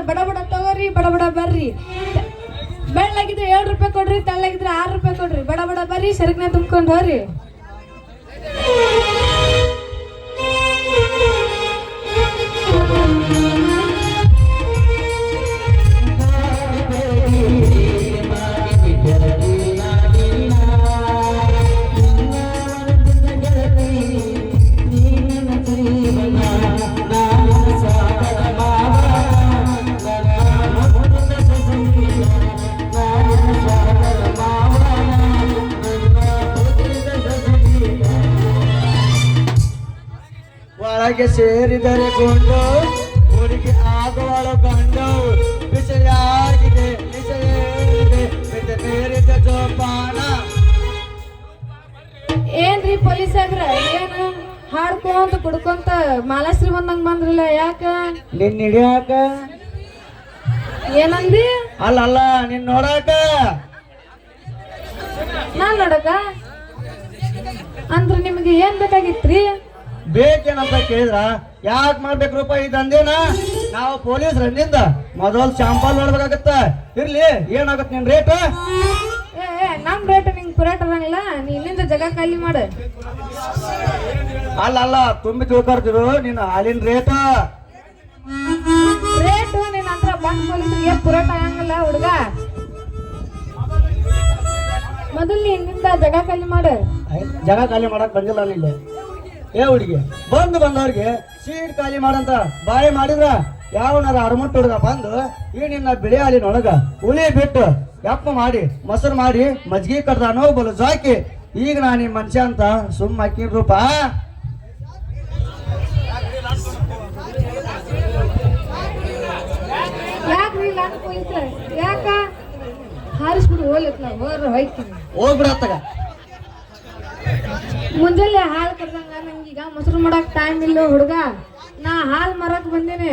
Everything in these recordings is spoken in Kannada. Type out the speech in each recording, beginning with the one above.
ಬಡ ಬಡ ತಗೋರಿ, ಬಡ ಬಡ ಬರ್ರಿ. ಬೆಳ್ಳಗಿದ್ರೆ 7 ರೂಪಾಯಿ ಕೊಡ್ರಿ, ತೆಳ್ಳಗಿದ್ರೆ 6 ರೂಪಾಯಿ ಕೊಡ್ರಿ. ಬಡ ಬಡ ಬರ್ರಿ, ಸರಕನೆ ತುಂಬ್ಕೊಂಡು ಹೋಗ್ರಿ. ಒಳಗೆ ಸೇರಿದರೆ ಗೊಂಡು ಹುಡುಗಿ ಆಗುವಳ ಗಂಡು ಬಿಸಿಲಾಗಿದೆ ಬಿಸಿಲೇರಿದೆ ಬಿಟ್ಟು ಬೇರಿದ ಜೋಪಾನ. ಏನ್ರಿ ಪೊಲೀಸ್ ಸಾಹೇಬ್ರ, ಏನು ಹಾಡ್ಕೊಂತ ಕುಡ್ಕೊಂತ ಮಾಲಾಶ್ರೀ ಬಂದಂಗ ಬಂದ್ರಲ್ಲ, ಯಾಕ? ನಿನ್ ಹಿಡಿಯಾಕ ಏನಂದಿ? ಅಲ್ಲ ಅಲ್ಲ ನಿನ್ ನೋಡಾಕ. ನಾನ್ ನೋಡಕ ಅಂದ್ರ ನಿಮ್ಗೆ ಏನ್ ಬೇಕಾಗಿತ್ರಿ? ಬೇಕೇನಂತ ಕೇಳಿದ್ರ ಯಾಕೆ ಮಾಡ್ಬೇಕ್ರಪ್ಪ ಈ ದಂಧೆನ? ನಾವು ಪೊಲೀಸ್ ರಂಡಿಂದ ಮೊದಲ್ ಶಾಂಪಲ್ ನೋಡ್ಬೇಕಾಗತ್ತ. ಇರ್ಲಿ, ಏನಾಗತ್ ನಿನ್ ರೇಟ್? ನಮ್ ರೇಟ್ ನಿಂಗ್ ಪುರಾಟ ಬರಂಗಿಲ್ಲ, ನೀ ಇಲ್ಲಿಂದ ಜಾಗ ಖಾಲಿ ಮಾಡು. ಅಲ್ಲ ಅಲ್ಲ ತುಂಬಿ ತಿಳ್ಕೊರ್ತಿರು ನಿನ್ನ ಹಾಲಿನ ರೇಟ್. ರೇಟು ನಿನ್ನ ಹತ್ರ ಬಂದ್ ಪೊಲೀಸರಿಗೆ ಪುರಾಟ ಆಗಂಗಿಲ್ಲ ಹುಡುಗ. ಮೊದಲ್ ನೀ ಇಲ್ಲಿಂದ ಜಾಗ ಖಾಲಿ ಮಾಡು. ಜಾಗ ಖಾಲಿ ಮಾಡಕ್ ಬಂದಿಲ್ಲ ಇಲ್ಲಿ. ಏ ಹುಡುಗಿ, ಬಂದವ್ರಿಗೆ ಸೀಟ್ ಖಾಲಿ ಮಾಡಂತ ಬಾಯಿ ಮಾಡಿದ್ರ ಯಾವನಾರ ಅರಮುಟ್ಟು ಹುಡುಗ ಬಂದು ಈ ನಿನ್ನ ಬಿಳಿ ಹಾಲಿನೊಳಗ ಹುಳಿ ಬಿಟ್ಟು ಯಪ್ಪ ಮಾಡಿ ಮೊಸರು ಮಾಡಿ ಮಜ್ಗಿ ಕಡ್ದಾನೋ ಬಲು ಜಾಕಿ ಈಗ ನಾನು ಈ ಮನುಷ್ಯ ಅಂತ ಸುಮ್ಮ ಹಾಕಿನ್ ರೂಪ. ಯಾಕ್ರಿ ಪೊಲೀಸ್ ಯಾಕ ಹಾರಿಸ್ಬಿಡು, ಹೋಗ್ಲತ್ಲ ಹೋದ್ರ ಹೋಯ್ತೀನಿ. ಹೋಗ್ಬಿಡತ್ತಗ ಮುಂಜಾನೆ ಹಾಲು ಕರ್ದಂಗ ನಂಗೀಗ ಮೊಸರು ಮಾಡಕ್ ಟೈಮ್ ಇಲ್ಲ ಹುಡುಗ. ನಾ ಹಾಲು ಮರಕ್ ಬಂದೇನೆ.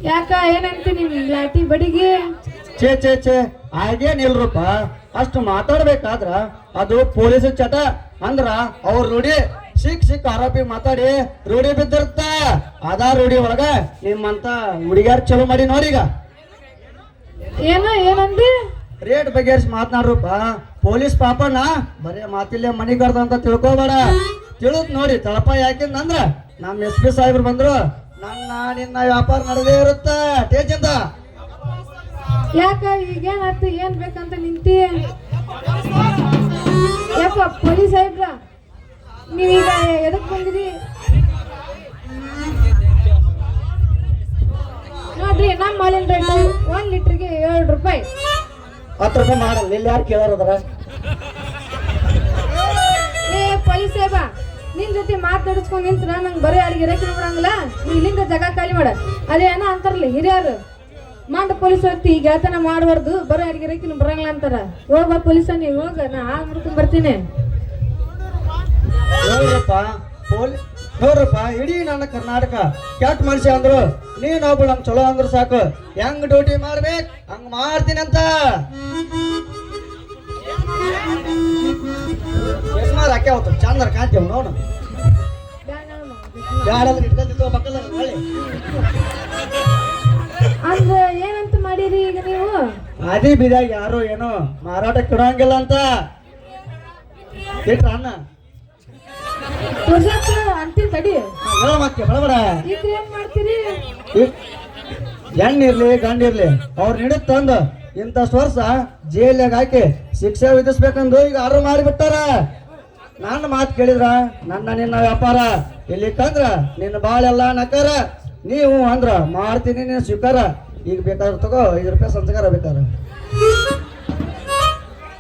ಯಾಕ ಏನಂತ ನಿಮ್ ಲಾಟಿ ಬಡಿಗೆ? ಛೇ ಛೇ ಛೇ ಹಾಗೇನಿಲ್ರಪ್ಪ. ಅಷ್ಟು ಮಾತಾಡ್ಬೇಕಾದ್ರ ಅದು ಪೊಲೀಸ್ ಚಟ ಅಂದ್ರ ಅವ್ರ ರೂಢಿ. ಸಿಕ್ ಆರೋಪಿ ಮಾತಾಡಿ ರೂಢಿ ಬಿದ್ದಿರುತ್ತ. ಅದಾ ರೂಢಿ ಒಳಗ ನಿಮ್ಮಂತ ಹುಡುಗ್ಯಾರ ಚಲೋ ಮಾಡಿ ನೋಡೀಗ. ಏನಂದಿ? ರೇಟ್ ಬಗೆಹರಿಸಿ ಮಾತನಾಡ್ರಪ್ಪ. ಪೊಲೀಸ್ ಪಾಪಣ್ಣ ಬರೇ ಮಾತಿಲ್ಲೇ ಮನಿ ಕರ್ದ ಅಂತ ತಿಳ್ಕೊಬೇಡ. ತಿಳುತ್ ನೋಡಿ ತಳಪ ಯಾಕಿಂದಂದ್ರ ನಮ್ಮ SP ಸಾಹೇಬ್ರು ಬಂದ್ರು ನನ್ನ ನಿನ್ನ ವ್ಯಾಪಾರ ನಡೆದೇ ಇರುತ್ತ ಟೇಜಿಂದ. ಯಾಕ ಈಗೇನಾಯ್ತು, ಏನ್ ಬೇಕಂತ ನಿಂತಿ? ಯಾಕ ಪೊಲೀಸ್ ಸಾಹೇಬ್ರ ನೀವೀಗ ಎದಕ್ ಬಂದಿರಿ? ನೋಡ್ರಿ, ನಮ್ಮ ಹಾಲಿನ ರೇಟ್ 1 ಲೀಟರ್ಗೆ 7 ರೂಪಾಯಿ. 10 ರೂಪಾಯಿ ಮಾಡಲ್ಲ. ಇಲ್ಲಿ ಯಾರು ಕೇಳೋರದ್ರ? ಏ ಪೊಲೀಸ್ ಸಾಹೇಬ, ನಿನ್ ಜೊತೆ ಮಾತಾಡಿಸ್ಕೊಂಡ್ ನಿಂತ್ರ ನಂಗೆ ಬರೀ ಅಡಿಗೆ ರೇಖೆ ಬಿಡಂಗಿಲ್ಲ. ನೀ ಇಲ್ಲಿಂದ ಜಾಗ ಖಾಲಿ ಮಾಡ. ಅದೇ ಏನೋ ಅಂತಾರಲ್ಲ ಹಿರಿಯರು, ಮಂಡ ಪೊಲೀಸ್ ವ್ಯಕ್ತಿ ಗೆಳತನ ಮಾಡಬಾರ್ದು, ಬರೀ ಅಡಿಗೆ ರೇಖೆ ಬರಂಗಿಲ್ಲ ಅಂತಾರ. ಹೋಗ ಪೊಲೀಸ, ನೀ ಹೋಗ, ನಾ ಹಾಲು ಮುಡ್ಕೊಂಡ್ ಬರ್ತೀನಿ. ನೋಡ್ರಪ್ಪ, ಇಡೀ ನನ್ನ ಕರ್ನಾಟಕ ಕೆಟ್ಟ ಮನುಷ್ಯ ಅಂದ್ರು ನೀನೊಬ್ಬ ನಮ್ ಚಲೋ ಅಂದ್ರು ಸಾಕು. ಹೆಂಗ್ ಡ್ಯೂಟಿ ಮಾಡ್ಬೇಕು ಹಂಗ್ ಮಾಡ್ತೀನಿ ಅಂತ. ಅಕ್ಕೆ ಹೋಗ್ತ ಚಂದ್ರ ಕಾಂತೀವ್ ನೋಡು. ಅಂದ್ರ ಏನಂತ ಮಾಡಿರಿ ಈಗ ನೀವು? ಅದೇ ಬಿದಾಗ ಯಾರು ಏನೋ ಮಾರಾಟಕ್ಕೆ ಇಡಂಗಿಲ್ಲ ಅಂತ ಬಿಟ್ರ ಅನ್ನ ಅಂತೀನಿ ತಡಿ. ಮತ್ತೆ ಬಡಬಡ ಇದ್ರ ಏನ್ ಮಾಡ್ತೀರಿ? ಹೆಣ್ಣಿರ್ಲಿ ಗಂಡಿರ್ಲಿ ಅವ್ರ ಹಿಡಿದ್ ತಂದು ಇಂಥಷ್ಟು ವರ್ಷ ಜೈಲ್ನಾಗ ಹಾಕಿ ಶಿಕ್ಷೆ ವಿಧಿಸ್ಬೇಕಂದು ಈಗ ಆರ್ಡರ್ ಮಾಡಿಬಿಟ್ಟಾರ. ನನ್ನ ಮಾತು ಕೇಳಿದ್ರ ನನ್ನ ನಿನ್ನ ವ್ಯಾಪಾರ ಇಲ್ಲಿ ಕಂದ್ರ ನಿನ್ನ ಬಾಳೆಲ್ಲ ನಕಾರ. ನೀವು ಅಂದ್ರ ಮಾಡ್ತೀನಿ ನೀನು ಸ್ವೀಕಾರ. ಈಗ ಬೇಕಾದ್ರೆ ತಗೋ 5 ರೂಪಾಯಿ ಸಂಸ್ಕಾರ ಬೇಕಾದ್ರೆ.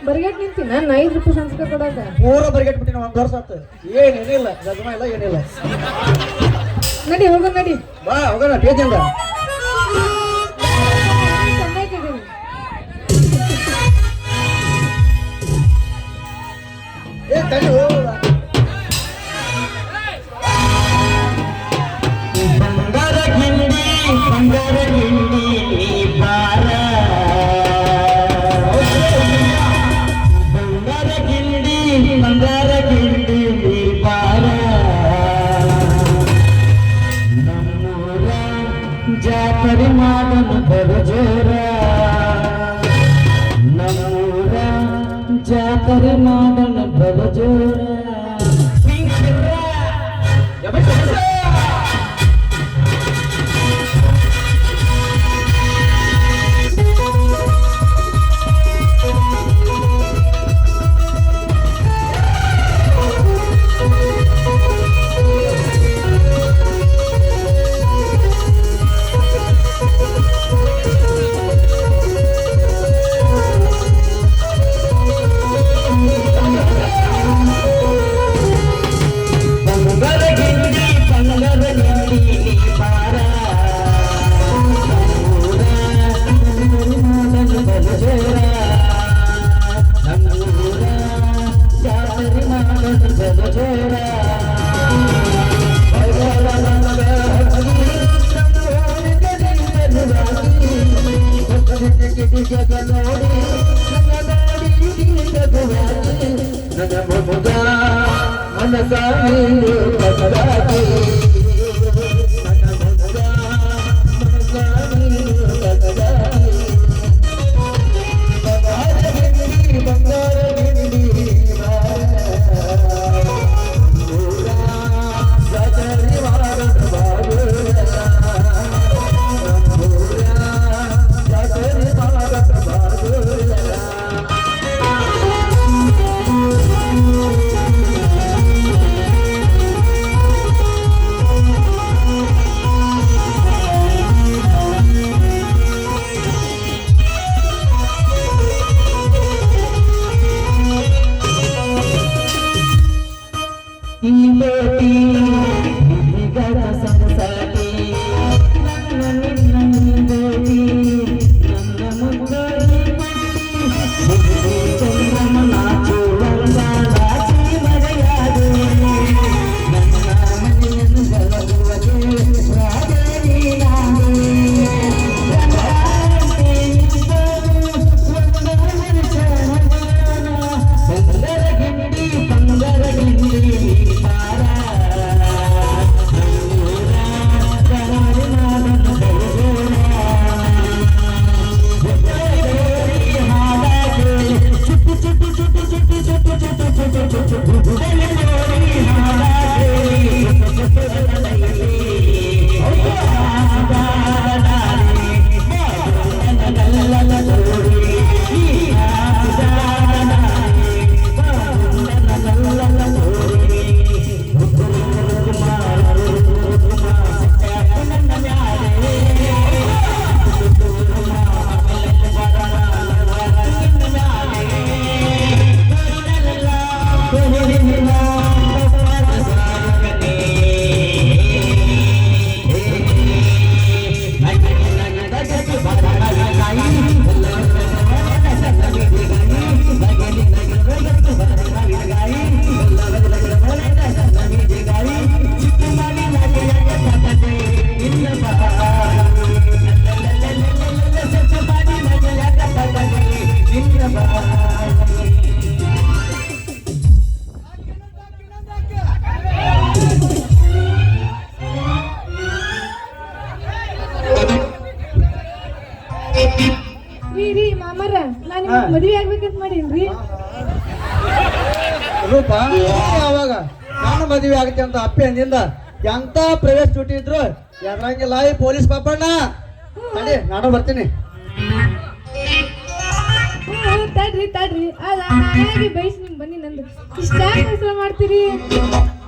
ಬರ್ಗೆಟ್ ನಿಂತೀನಿ ನಾನು 5 ರೂಪಾಯಿ ಸಂಸ್ಕಾರ ಕೊಡಾಕ. ಪೂರ ಬರ್ಗೆಟ್ ಬಿಟ್ಟಿನ 1 ವರ್ಷ ಆಯ್ತು. ಏನೇನಿಲ್ಲ ಜಗಮ ಇಲ್ಲ ಏನಿಲ್ಲ. ನಡಿ ಹೋಗೋಣ, ನಡಿ ಬಾ ಹೋಗೋಣ ಟೇಜಿಂದ. ಏ ತಡಿ ಬಂಗಾರ ಗಿಂಡಿ ಬಾರ. ಬಂಗಾರ ಗಿಂಡಿ ಬಾರ. ನಮ್ಮೂರ ಜಾತ್ರೆ ಜಾತ್ರೆ ಮಾಡೋಣ ಬಲ ಜೋರ ರೀ ಮಾಮರ ನಾನು ಮದುವೆ ಆಗ್ಬೇಕಂತ ಮಾಡೀನ್ರಿ. ರೂಪ ಅವಾಗ ನಾನು ಮದುವೆ ಆಗುತ್ತೆ ಅಂತ ಅಪ್ಪಿ ಅಂದಿಂದ ಎಂತ ಪ್ರವೇಶ ಡ್ಯೂಟಿ ಇದ್ರು ಎದ್ರಂಗಿಲ್ಲ ಈ ಪೊಲೀಸ್ ಪಾಪಣ್ಣ ತಡಿ ನಾನು ಬರ್ತೀನಿ. ತಡ್ರಿ ತಡ್ರಿ ಅಲ್ಲ ನಾನಾಗಿ ಬಯಸ್ ನಿಮ್ ಬನ್ನಿ ನಂದು ಇಷ್ಟ ಕೆಲಸ ಮಾಡ್ತೀರಿ.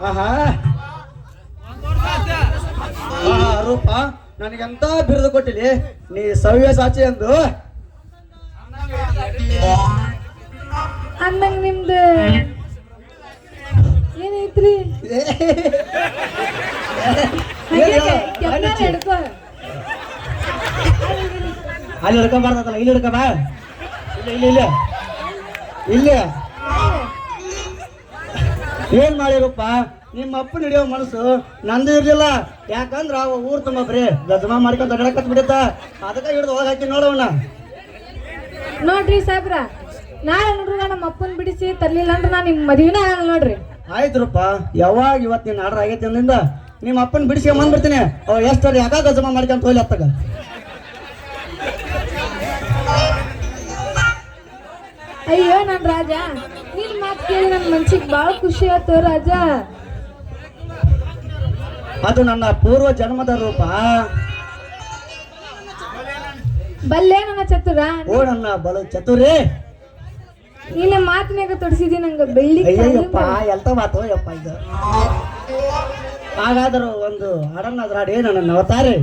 ಆಹಾ ರೂಪ ನನಗೆಂತ ಬಿರುದು ಕೊಟ್ಟಿಲಿ ನೀ ಸವ್ಯ ಸಾಚಿ ಎಂದು ಅಂದಂಗ ನಿಮ್ದು ಏನೈತ್ರಿ? ಹಿಡ್ಕೊ ಅಲ್ಲಿ ಹಿಡ್ಕೊಂಬಾರ್ದಲ್ಲ ಇಲ್ಲಿ ಹಿಡ್ಕೊಂಬ ಇಲ್ಲ ಇಲ್ಲ ಇಲ್ಲ ಏನ್ ಮಾಡಿರಪ್ಪ ನಿಮ್ಮ ಅಪ್ಪನ ಹಿಡಿಯೋ ಮನಸ್ಸು ನಂದು ಇರ್ಲಿಲ್ಲ. ಯಾಕಂದ್ರ ಅವ ಊರ್ ತುಂಬ ಬರೀ ಗಜಮಾ ಮಾಡ್ಕೊಂಡ್ ಅಡ್ಡಾಕತ್ ಬಿಡುತ್ತ ಅದಕ್ಕೆ ಹಿಡಿದು ಹೋಗಿ ಹಾಕಿ ನೋಡವಣ್ಣ. ನೋಡ್ರಿ ಸಾಬ್ರ ನಾಳೆ ನೋಡ್ರಿ ನಮ್ಮ ಅಪ್ಪನ್ ಬಿಡಿಸಿ ತರ್ಲಿಲ್ಲ ಅಂದ್ರೆ ನಾನು ನಿಮ್ ಮದ್ವಿನ ಆಗಲ್ಲ ನೋಡ್ರಿ. ಆಯ್ತ್ರಪ್ಪ ಯಾವಾಗ ಇವತ್ತು ನೀನ್ ಆರ್ಡರ್ ಆಗೈತಿ ಅಂದಿಂದ ನಿಮ್ಮ ಅಪ್ಪನ ಬಿಡಿಸಿ ಬಂದ್ಬಿಡ್ತೀನಿ. ಅವ್ ಎಷ್ಟಾರ ಯಾಕ ಗಜಮಾ ಮಾಡ್ಕೊಂತ ಹೋಗ್ಲಿ ಅತ್ತಗ. ಅಯ್ಯೋ ನನ್ ರಾಜ, ನಿನ್ ಮಾತು ಕೇಳಿ ನನ್ ಮನ್ಸಿಗೆ ಬಾಳ ಖುಷಿ ಆಯ್ತು ರಾಜ. ಅದು ನನ್ನ ಪೂರ್ವ ಜನ್ಮದ ರೂಪ. ಬಲ್ಲೆ ನನ್ನ ಚತುರ, ಓ ನನ್ನ ಬಲು ಚತುರೇ. ನಿನ್ನ ಮಾತಿನಾಗ ತೊಡಸಿದಿ ನಂಗ ಬೆಳ್ಳಿ ಅಯ್ಯಪ್ಪ ಎಂತ ಮಾತು ಯಪ್ಪ ಇದು. ಹಾಗಾದರೂ ಒಂದು ಹಾಡನ್ನಾದ್ರೂ ಹಾಡಿ ನನ್ನ ಅವತಾರೆ.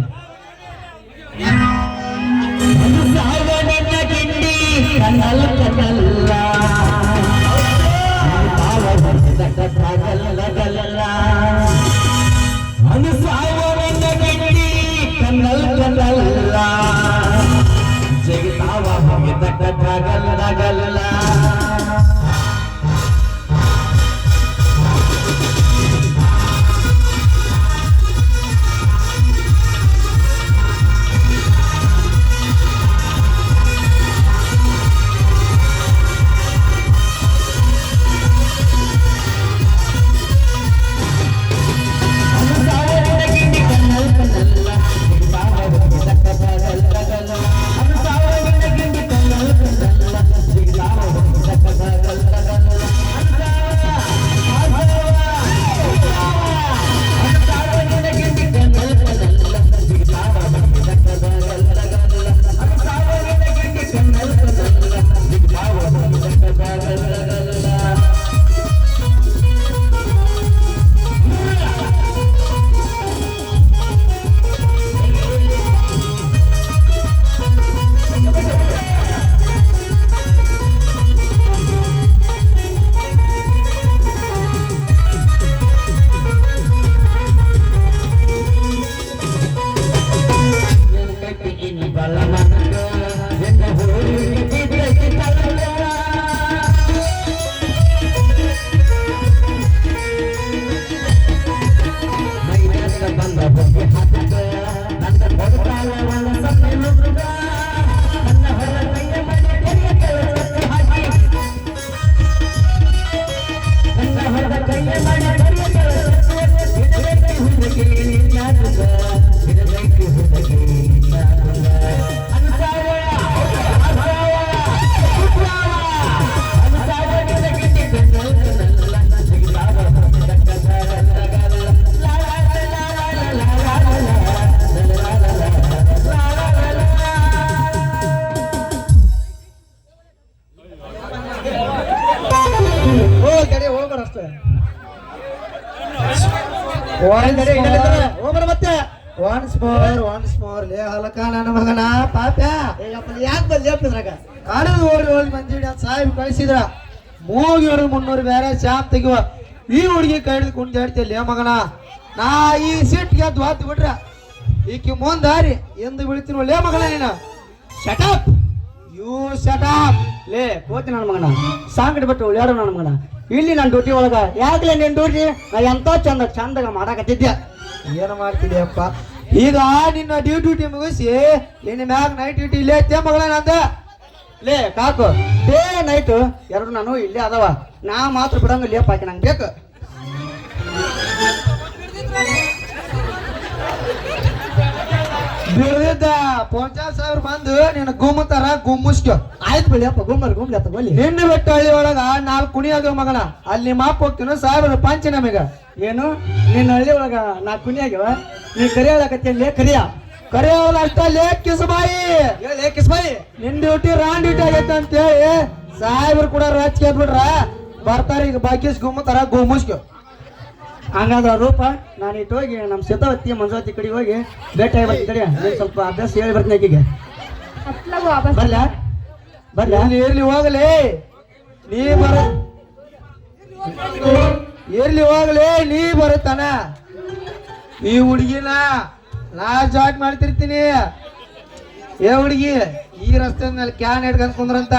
ಮತ್ತೆ ಒನ್ಸ್ ಮೋರ್ ಲೇ ಹಲಕ ನನ್ನ ಮಗನ ಪಾಪ ಯಾಕೆ ಬಂದು ಹೇಳ್ತಿದ್ರಾಗ ಕಾಣದು ಓಡಿ ಮಂಜಿ ಸಾಹೇಬ್ ಕಳಿಸಿದ್ರ 300 ಬೇರೆ ಶಾಪ್ ತೆಗಿವ ಈ ಹುಡುಗಿ ಕೈ ಹಿಡಿದು ಕುಂದಾಡ್ತಿಲ್ಲ ಮಗನ. ನಾ ಈ ಸೀಟ್ ಗೆದ್ದು ಹಾತು ಬಿಟ್ರ ಈಕಿ ಮುಂದಾರಿ ಎಂದು ಬೀಳ್ತೀನಿ ಲೇ ಮಗನ ನೀನು. ಶಟಪ್ ಯು ಶಟಪ್ ಲೇ ಕೋತಿ ನನ್ನ ಮಗನ ಸಾಂಗಡಿ ಬಿಟ್ಟು ಉಳ್ಯಾಡು ನನ್ನ ಮಗನ. ಇಲ್ಲಿ ನನ್ನ ಡ್ಯೂಟಿ ಒಳಗ ಯಾಕಲೇ ನಿನ್ ಡ್ಯೂಟಿ ನಾ ಎಂತ ಚಂದಾಗ ಮಾಡಾಕತ್ತಿದ್ದೆ. ಏನು ಮಾಡ್ತಿದ್ಯಪ್ಪ ಈಗ ನಿನ್ನ ಡ್ಯೂಟಿ ಮುಗಿಸಿ ನಿನ್ನ ಮ್ಯಾಗ ನೈಟ್ ಡ್ಯೂಟಿ ಇಲ್ಲೇ ಐತೆ ಮಗಳ ನಂದ. ಲೇ ಕಾಕು ಡೇ ನೈಟ್ ಎರಡು ನಾನು ಇಲ್ಲೇ ಅದಾವ. ನಾ ಮಾತ್ರ ಬಿಡಂಗ ಲೇಪ್ ಹಾಕಿ ನಂಗೆ ಬೇಕು. ಬಿಡದಿದ್ದ 50,000 ಬಂದು ನಿನ್ನ ಗುಮ್ಮತಾರ ಗುಮ್ಮಿಸ್ಕೊ. ಆಯ್ತು ಬಿಡಿಯಪ್ಪ ಗುಮ್ಮಲಿ ಅತ್ತ ಗೋಲಿ. ನಿನ್ನ ಬೆಟ್ಟ ಹಳ್ಳಿ ಒಳಗ 4 ಕುಣಿ ಆಗ್ಯಾವ ಮಗನ. ಅಲ್ಲಿ ಮಾಪ್ ಹೋಗ್ತೀನ ಸಾಹೇಬ್ರ ಪಂಚ ನಮಗ. ಏನು ನಿನ್ನ ಹಳ್ಳಿ ಒಳಗ ನಾ ಕುನಿ ಆಗ್ಯಾವ ನೀ ಕರಿ ಹೇಳಕತ್ತೇನ್ಲೇ ಕರಿಯ ಕರೆಯೋಲ್ಲ ಅಷ್ಟಲ್ಲೇ ಕಿಸಬಾಯಿ ಹೇಳಿ ಕಿಸ್ಬಾಯಿ. ನಿನ್ ಡ್ಯೂಟಿ ರಾನ್ ಡ್ಯೂಟಿ ಆಗೈತೆ ಅಂತ ಹೇಳಿ ಸಾಹೇಬ್ರು ಕೂಡ ರಾಜಕೀಯ ಬಿಡ್ರ ಬರ್ತಾರ. ಈಗ ಬಾಕೀಸ್ ಗುಮ್ಮತಾರ ಗುಮ್ಮಿಸ್ಕೊ. ಹಂಗಾದ್ರ ರೂಪ ನಾನು ಇಟ್ಟು ಹೋಗಿ ನಮ್ಮ ಸೀತಾವತಿ ಮಂಜುವತಿ ಕಡೆಗೆ ಹೋಗಿ ಭೇಟಿ ಆಗಿ ಬರ್ತೀನಿ. ನೀನು ಸ್ವಲ್ಪ ಅಭ್ಯಾಸ ಹೇಳಿ ಬರ್ತೀನಿ ಆಕಿಗೆ. ಅತ್ಲಾಗು ವಾಪಸ್ ಬರ್ಲ ಬರ್ಲ ಇರ್ಲಿ ಹೋಗಲಿ ನೀ ಬರ ಇರ್ಲಿ ಹೋಗಲಿ ನೀ ಬರುತ್ತಾನ. ಈ ಹುಡುಗಿನ ನಾ ಜಾಟ್ ಮಾಡ್ತಿರ್ತೀನಿ. ಏ ಹುಡುಗಿ ಈ ರಸ್ತೆ ಮೇಲೆ ಕ್ಯಾನ್ ಹಿಡ್ಕೊಂಡ್ ಕುಂದ್ರಂತ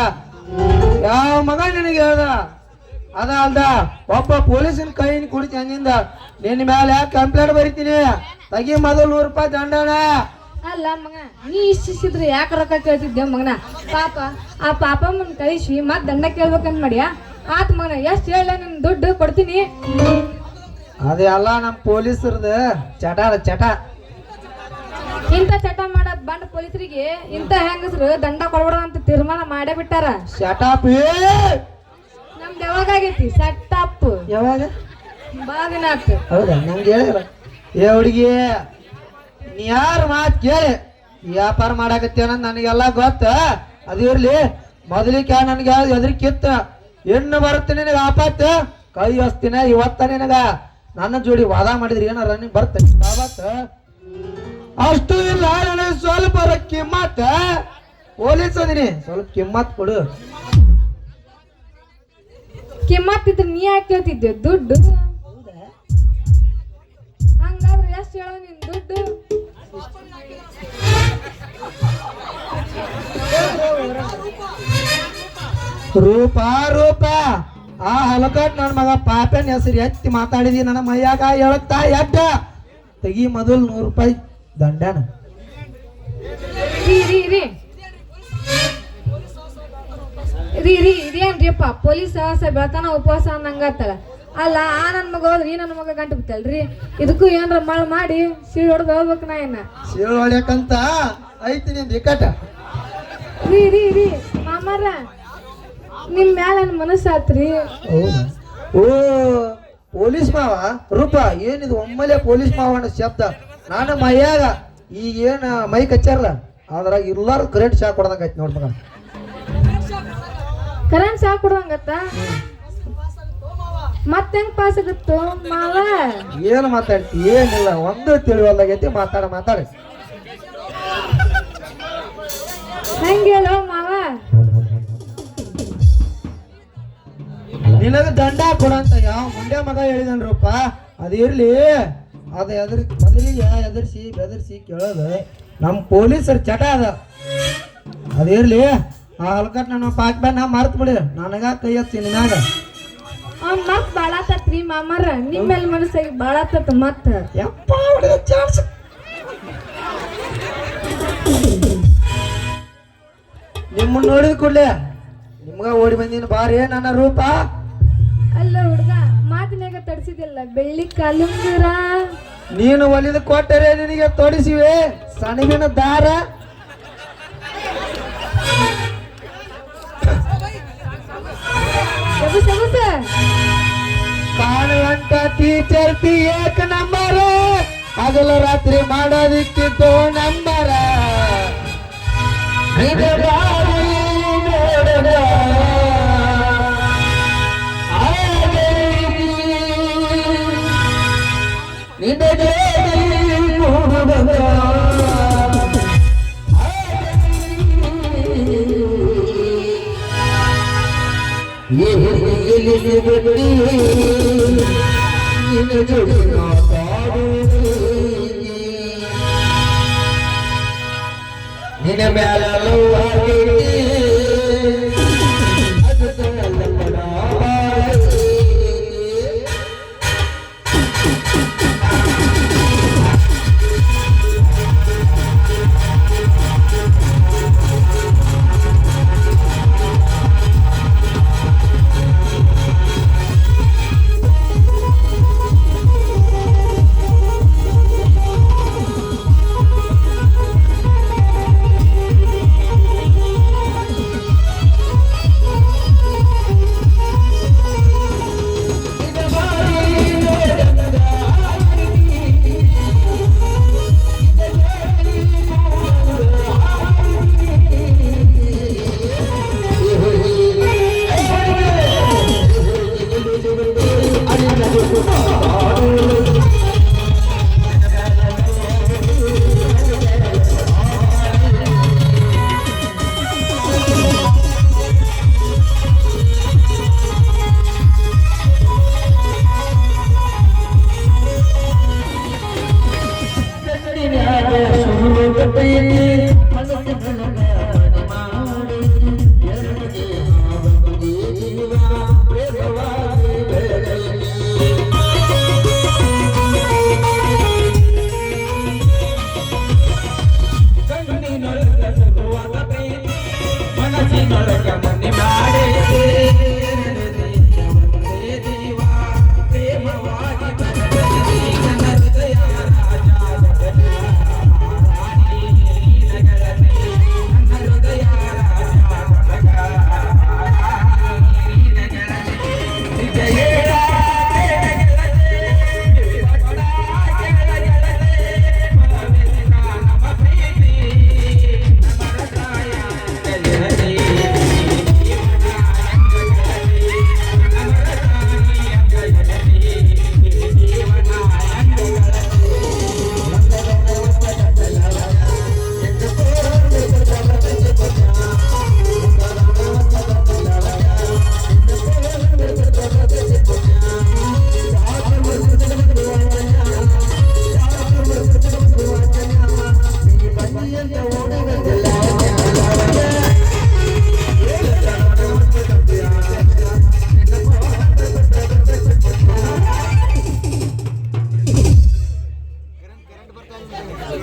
ಯಾವ ಮಗ ನಿನಗೆ ಹೇಳ್ದ? ಅದ ಅಲ್ದ ಒಬ್ಬ ಪೊಲೀಸಿನ ಕೈನ ಕುಡಿತಿ ಹಂಗಿಂದ ನಿನ್ನ ಮೇಲೆ ಕಂಪ್ಲೇಂಟ್ ಬರಿತೀನಿ. ತಗಿ ಮೊದಲು 100 ರೂಪಾಯಿ ದಂಡನ. ಅಲ್ಲ ಮಗ, ನೀ ಇಷ್ಟಿದ್ರೆ ಯಾಕೆ ರೊಕ್ಕ ಕೇಳ್ತಿದ್ದೆ ಮಗನ? ಪಾಪ ಆ ಪಾಪಮ್ಮನ ಕಳಿಸಿ ಮತ್ ದಂಡ ಕೇಳ್ಬೇಕಂತ ಮಾಡ್ಯಾ? ಆತ್ ಮಗನ, ಎಷ್ಟು ಹೇಳ ನಿನ್ ದುಡ್ಡು ಕೊಡ್ತೀನಿ. ಅದೆಲ್ಲ ನಮ್ಮ ಪೊಲೀಸರದ ಚಟ. ಇಂಥ ಚಟ ಮಾಡದ್ ಬಂಡ ಪೊಲೀಸರಿಗೆ ಇಂಥ ಹೆಂಗಸ್ರು ದಂಡ ಕೊಡ್ಬೇಡ ಅಂತ ತೀರ್ಮಾನ ಮಾಡೇ ಬಿಟ್ಟಾರ. ಶಟಾಪ್ ನಮ್ದು ಯಾವಾಗ ಆಗೈತಿ ಸಟ್ಟಪ್ ಯಾವಾಗ ಬಾಳ ದಿನ ಆತು. ಹೌದಾ ನಂಗೆ ಹೇಳಿರ ಏ ಹುಡುಗಿ ನೀ ಯಾರ ಮಾತು ಕೇಳಿ ವ್ಯಾಪಾರ ಮಾಡಾಕತ್ತೇನ ನನಗೆಲ್ಲ ಗೊತ್ತ. ಅದು ಇರ್ಲಿ ಮೊದಲಿಗೆ ನನಗೆ ಎದ್ರಿಕಿತ್ತ ಹೆಣ್ಣು ಬರುತ್ತೆ ನಿನಗೆ ಆಪಾತ ಕೈ ಹಸ್ತಿನ ಇವತ್ತ ನಿನಗ ನನ್ನ ಜೋಡಿ ವಾದ ಮಾಡಿದ್ರಿ ಏನಾರ ನೀನ್ ಬರ್ತೇನೆ ಬಾಬಾತ ಅಷ್ಟು ಇಲ್ಲ ನನಗೆ ಸ್ವಲ್ಪ ಕಿಮ್ಮತ್ತ ಪೊಲೀಸ್ ಅದೀನಿ ಸ್ವಲ್ಪ ಕಿಮ್ಮತ್ ಕೊಡು. ಕಿಮ್ಮತ್ತಿದ್ರೆ ನೀ ಯಾಕೆ ಕೇಳ್ತಿದ್ದೆ ದುಡ್ಡು? ಹಂಗಾದ್ರೆ ಎಷ್ಟು ಹೇಳೋ ನಿನ್ ದುಡ್ಡು? ರೂಪ ರೂಪ ಆ ಹಲಕಟ್ ನನ್ನ ಮಗ ಪಾಪನ್ ಹೆಸರು ಎತ್ತಿ ಮಾತಾಡಿದಿ ನನ್ನ ಮೈಯಾಗ ಹೇಳುತ್ತಾ ಎಡ್ಡ ತೆಗಿ ಮೊದಲು 100 ರೂಪಾಯಿ ದಂಡನ. ರೀ ರೀ ರೀ ರೀ ರೀ ಇದೇನ್ರಿಪ್ಪ ಪೊಲೀಸ್ ಸಹವಾಸ ಬೆಳತಾನ ಉಪವಾಸ ಅನ್ನಂಗತ್ತಲ್ಲ. ಅಲ್ಲ ಆ ನನ್ನ ಮಗ ಹೋದ್ರಿ ನನ್ನ ಮಗ ಗಂಟು ಬಿತ್ತಲ್ರಿ. ಇದಕ್ಕೂ ಏನ್ರ ಮಳ್ ಮಾಡಿ ಸೀಳ್ ಹೊಡೆದು ಹೋಗ್ಬೇಕು ನಾ ಏನ ಸೀಳ್ ಹೊಡ್ಯಾಕಂತ ಐತಿ ನಿಂದ ಇಕ್ಕಟ. ರೀ ರೀ ರೀ ಮಾಮಾರ ನಿಮ್ ಮ್ಯಾಲ ನನ್ ಮನಸ್ಸಾತ್ರಿ. ಹೌದಾ ಓ ಪೊಲೀಸ್ ಮಾವ ರೂಪ ಏನಿದು ಒಮ್ಮೆಲೆ ಪೊಲೀಸ್ ಮಾವ ಅನ್ನೋ ಶಬ್ದ ನಾನು ಮೈಯಾಗ ಈಗ ಏನ್ ಮೈ ಕಚ್ಚಾರಲ್ಲ ಅದ್ರಾಗ ಎಲ್ಲಾರು ಕರೆಂಟ್ ಶಾಕ್ ಕೊಡ್ದಂಗ ಐತಿ ನೋಡ್ ಮಗ. ಕರೆಂಟ್ ಸಾಕ್ ಕೊಡುವಂಗತ್ತ ಮತ್ತೆ ಹೆಂಗ್ ಪಾಸ್ ಆಗತ್ತು ಮಾವ? ಏನು ಮಾತಾಡ್ತಿ ಏನಿಲ್ಲ ಒಂದು ತಿಳಿವಲ್ಲಾಗೈತಿ ಮಾತಾಡ ಹೆಂಗ ಹೇಳೋ ಮಾವ? ನಿನಗ ದಂಡ ಕೊಡಂತ ಯಾವ ಮುಂಡೆ ಮಗ ಹೇಳಿದನ್ರಪ್ಪ. ಅದಿರ್ಲಿ ಅದ ಮೊದಲಿಗೆ ಎದರ್ಸಿ ಬೆದರ್ಸಿ ಕೇಳೋದು ನಮ್ಮ ಪೊಲೀಸರ ಚಟ ಅದ. ಅದಿರ್ಲಿ ಆ ಹಲ್ಕಟ್ ನನ್ನ ಪಾಕ್ ಬ್ಯಾನ್ ನಾ ಮರ್ತ್ ಬಿಡಿ ನನಗ ಕೈ ಹಚ್ತೀನಿ ಮ್ಯಾಗ. ಅವ್ನ್ ಮತ್ ಬಾಳಾತತ್ರಿ ಮಾಮಾರ ನಿಮ್ ಮೇಲೆ ಮನಸ್ಸಾಗಿ ಬಾಳಾತತ್ ಮತ್ತ. ಯಪ್ಪ ಚಾನ್ಸ್ ನಿಮ್ಮನ್ನ ನೋಡಿದ ಕೂಡ್ಲೆ ನಿಮ್ಗ ಓಡಿ ಬಂದಿನ ಬಾರಿ ನನ್ನ ರೂಪ. ಅಲ್ಲ ಹುಡ್ಗ ಮಾತಿನಾಗ ತಡ್ಸಿದಿಲ್ಲ ಬೆಳ್ಳಿ ಕಲುಂಗುರ. ನೀನು ಒಲಿದ ಕೊಟ್ಟರೆ ನಿನಗೆ ತೊಡಿಸಿವೆ ಸಣಬಿನ ದಾರ. ಕಾಣುವಂತ ಟೀಚರ್ ಏಕ ನಂಬರ ಹಗಲ ರಾತ್ರಿ ಮಾಡೋದಿಕ್ಕಿತ್ತು ನಂಬರ. ನಿನ್ನ ಮ್ಯಾಲ